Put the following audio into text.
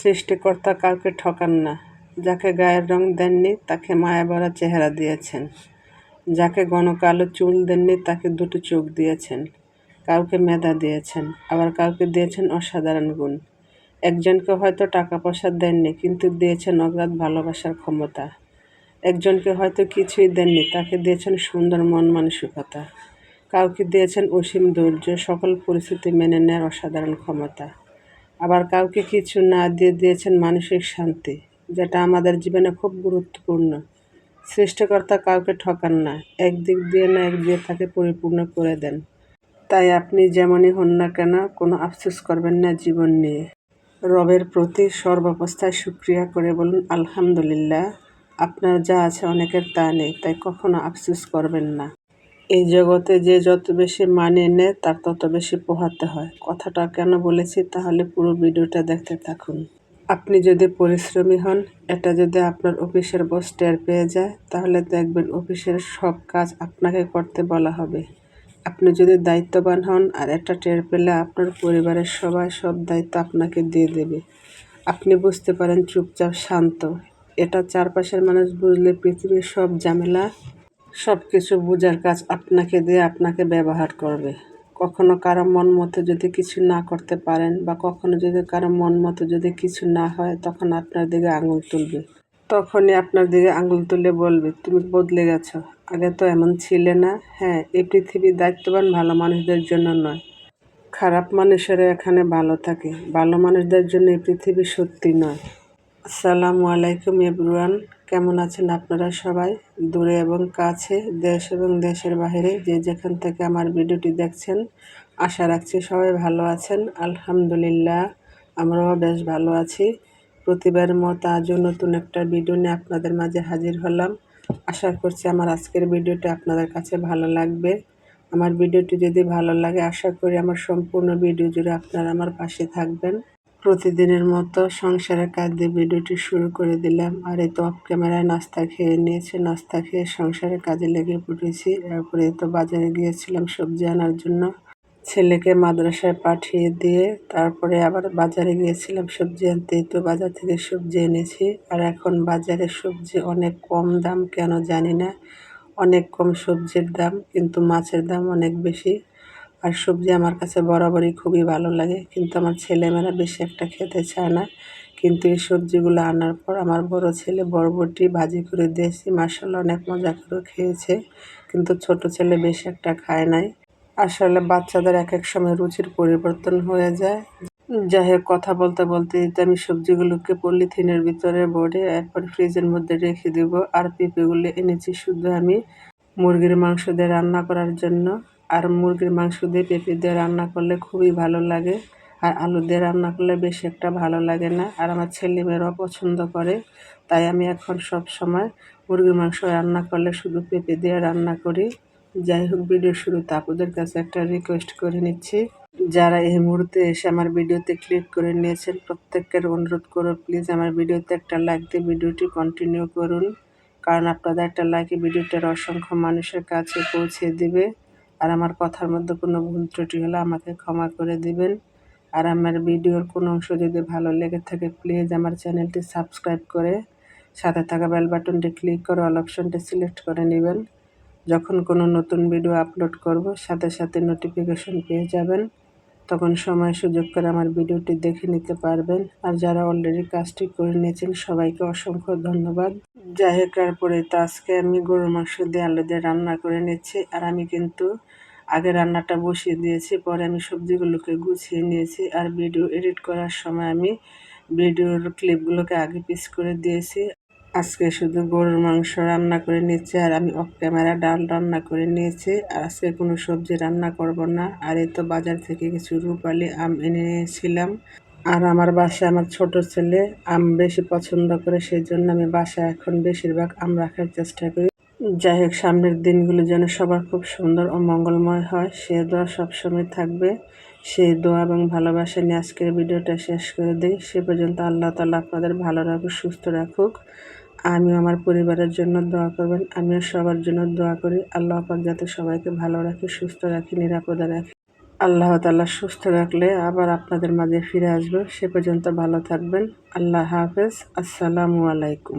সৃষ্টিকর্তা কাউকে ঠকান না। যাকে গায়ের রং দেননি তাকে মায়া ভরা চেহারা দিয়েছেন। যাকে ঘন কালো চুল দেননি তাকে দুটো চোখ দিয়েছেন। কাউকে মেধা দিয়েছেন, আবার কাউকে দিয়েছেন অসাধারণ গুণ। একজনকে হয়তো টাকা পয়সা দেননি, কিন্তু দিয়েছেন অগাধ ভালোবাসার ক্ষমতা। একজনকে হয়তো কিছুই দেননি, তাকে দিয়েছেন সুন্দর মন মানসিকতা। কাউকে দিয়েছেন অসীম ধৈর্য, সকল পরিস্থিতি মেনে নেওয়ার অসাধারণ ক্ষমতা। আবার কাউকে কিছু না দিয়ে দিয়েছেন মানসিক শান্তি, যেটা আমাদের জীবনে খুব গুরুত্বপূর্ণ। সৃষ্টিকর্তা কাউকে ঠকান না, একদিক দিয়ে না এক দিয়ে তাকে পরিপূর্ণ করে দেন। তাই আপনি যেমনই হন না কেন, কোনো আফসোস করবেন না জীবন নিয়ে। রবের প্রতি সর্বাবস্থায় শুকরিয়া করে বলুন আলহামদুলিল্লাহ। আপনার যা আছে অনেকের তা নেই, তাই কখনো আফসোস করবেন না। এই জগতে যে যত বেশি মানিয়ে নেয় তার তত বেশি পোহাতে হয়। কথাটা কেন বলেছি, তাহলে পুরো ভিডিওটা দেখতে থাকুন। আপনি যদি পরিশ্রমী হন, এটা যদি আপনার অফিসের বস টের পেয়ে যায়, তাহলে দেখবেন অফিসের সব কাজ আপনাকে করতে বলা হবে। আপনি যদি দায়িত্ববান হন, আর এটা টের পেলে আপনার পরিবারের সবাই সব দায়িত্ব আপনাকে দিয়ে দেবে। আপনি বুঝতে পারেন চুপচাপ শান্ত, এটা চারপাশের মানুষ বুঝলে পৃথিবীর সব ঝামেলা সব কিছু বোঝার কাজ আপনাকে দিয়ে আপনাকে ব্যবহার করবে। কখনো কারো মন মতো যদি কিছু না করতে পারেন, বা কখনো যদি কারো মন মতো যদি কিছু না হয়, তখন আপনার দিকে আঙুল তুলবে। তখনই আপনার দিকে আঙুল তুলে বলবে, তুমি বদলে গেছো, আগে তো এমন ছিলে না। হ্যাঁ, এই পৃথিবী দায়িত্ববান ভালো মানুষদের জন্য নয়, খারাপ মানুষেরা এখানে ভালো থাকে। ভালো মানুষদের জন্য এই পৃথিবী সত্যি নয়। আসসালামু আলাইকুম এভরিওয়ান, কেমন আছেন আপনারা সবাই? দূরে এবং কাছে, দেশ এবং দেশের বাইরে যে যেখান থেকে আমার ভিডিওটি দেখছেন, আশা রাখছি সবাই ভালো আছেন। আলহামদুলিল্লাহ, আমরাও বেশ ভালো আছি। প্রতিবারের মতো আজও নতুন একটা ভিডিও নিয়ে আপনাদের মাঝে হাজির হলাম। আশা করছি আমার আজকের ভিডিওটি আপনাদের কাছে ভালো লাগবে। আমার ভিডিওটি যদি ভালো লাগে, আশা করি আমার সম্পূর্ণ ভিডিও জুড়ে আপনারা আমার পাশে থাকবেন। প্রতিদিনের মতো সংসারের কাজ দিয়ে ভিডিওটি শুরু করে দিলাম। আর এই তো অফ ক্যামেরায় নাস্তা খেয়ে নিয়েছে, নাস্তা খেয়ে সংসারের কাজে লেগে পড়েছি। এরপরে তো বাজারে গিয়েছিলাম সবজি আনার জন্য, ছেলেকে মাদ্রাসায় পাঠিয়ে দিয়ে তারপরে আবার বাজারে গিয়েছিলাম সবজি আনতে। তো বাজার থেকে সবজি এনেছি। আর এখন বাজারে সবজি অনেক কম দাম, কেন জানি না, অনেক কম সবজির দাম, কিন্তু মাছের দাম অনেক বেশি। আর সবজি আমার কাছে বরাবরই খুবই ভালো লাগে, কিন্তু আমার ছেলেমেয়েরা বেশি একটা খেতে চায় না। কিন্তু এই সবজিগুলো আনার পর আমার বড় ছেলে বরবটি ভাজি করে দিয়েছি, মাশাআল্লাহ অনেক মজা করে খেয়েছে। কিন্তু ছোট ছেলে বেশি একটা খায় নাই। আসলে বাচ্চাদের এক এক সময় রুচির পরিবর্তন হয়ে যায়। যাই হোক, কথা বলতে বলতে আমি সবজিগুলোকে পলিথিনের ভিতরে ভরে এরপর ফ্রিজের মধ্যে রেখে দেব। আর পেঁপেগুলো এনেছি শুধু আমি মুরগির মাংস দিয়ে রান্না করার জন্য। আর মুরগির মাংস দিয়ে পেঁপে দিয়ে রান্না করলে খুবই ভালো লাগে, আর আলু দিয়ে রান্না করলে বেশি একটা ভালো লাগে না। আর আমার ছেলেমেয়েরাও পছন্দ করে, তাই আমি এখন সব সময় মুরগির মাংস রান্না করলে শুধু পেঁপে দিয়ে রান্না করি। যাই হোক, ভিডিও শুরুতে আপনাদের কাছে একটা রিকোয়েস্ট করে নিচ্ছি, যারা এই মুহূর্তে এসে আমার ভিডিওতে ক্লিক করে নিয়েছেন, প্রত্যেকের অনুরোধ করো প্লিজ আমার ভিডিওতে একটা লাইক দিয়ে ভিডিওটি কন্টিনিউ করুন। কারণ আপনাদের একটা লাইকে ভিডিওটার অসংখ্য মানুষের কাছে পৌঁছে দিবে। আর আমার কথার মধ্যে কোনো ভুল ত্রুটি হলে আমাকে ক্ষমা করে দিবেন। আর আমার ভিডিওর কোনো অংশ যদি ভালো লেগে থাকে, প্লিজ আমার চ্যানেলটি সাবস্ক্রাইব করে সাথে থাকা বেল বাটনটি ক্লিক করে অল অপশনটি সিলেক্ট করে নেবেন। যখন কোনো নতুন ভিডিও আপলোড করব, সাথে সাথে নোটিফিকেশন পেয়ে যাবেন। তখন সময় সুযোগ করে আমার ভিডিওটি দেখে নিতে পারবেন। আর যারা অলরেডি কাজটি করে নিয়েছেন, সবাইকে অসংখ্য ধন্যবাদ। যাই হোক, তারপরে তো আজকে আমি গরুর মাংস দিয়ে আলু দিয়ে রান্না করে নিচ্ছি। আর আমি কিন্তু আগে রান্নাটা বসিয়ে দিয়েছি, পরে আমি সবজিগুলোকে গুছিয়ে নিয়েছি। আর ভিডিও এডিট করার সময় আমি ভিডিওর ক্লিপগুলোকে আগে পিস করে দিয়েছি। আজকে শুধু গরুর মাংস রান্না করে নিচ্ছি, আর আমি অফ ক্যামেরা ডাল রান্না করে নিয়েছি। আর আজকে কোনো সবজি রান্না করব না। আর এই তো বাজার থেকে কিছু রূপালি আম এনে নিয়েছিলাম। আর আমার বাসায় আমার ছোট ছেলে আম বেশি পছন্দ করে, সেই জন্য আমি বাসায় এখন বেশিরভাগ আম রাখার চেষ্টা করি। যাই হোক, সামনের দিনগুলো যেন সবার খুব সুন্দর ও মঙ্গলময় হয়, সে দোয়া সবসময় থাকবে। সেই দোয়া এবং ভালোবাসা নিয়ে আজকের ভিডিওটা শেষ করে দিই। সে পর্যন্ত আল্লাহ তাআলা আপনাদের ভালো রাখুক, সুস্থ রাখুক। আমিও আমার পরিবারের জন্য দোয়া করবেন, আমিও সবার জন্য দোয়া করি। আল্লাহ পাক যাতে সবাইকে ভালো রাখে, সুস্থ রাখে, নিরাপদে রাখে। আল্লাহ তাআলা সুস্থ রাখলে আবার আপনাদের মাঝে ফিরে আসবো। সে পর্যন্ত ভালো থাকবেন। আল্লাহ হাফেজ। আসসালামু আলাইকুম।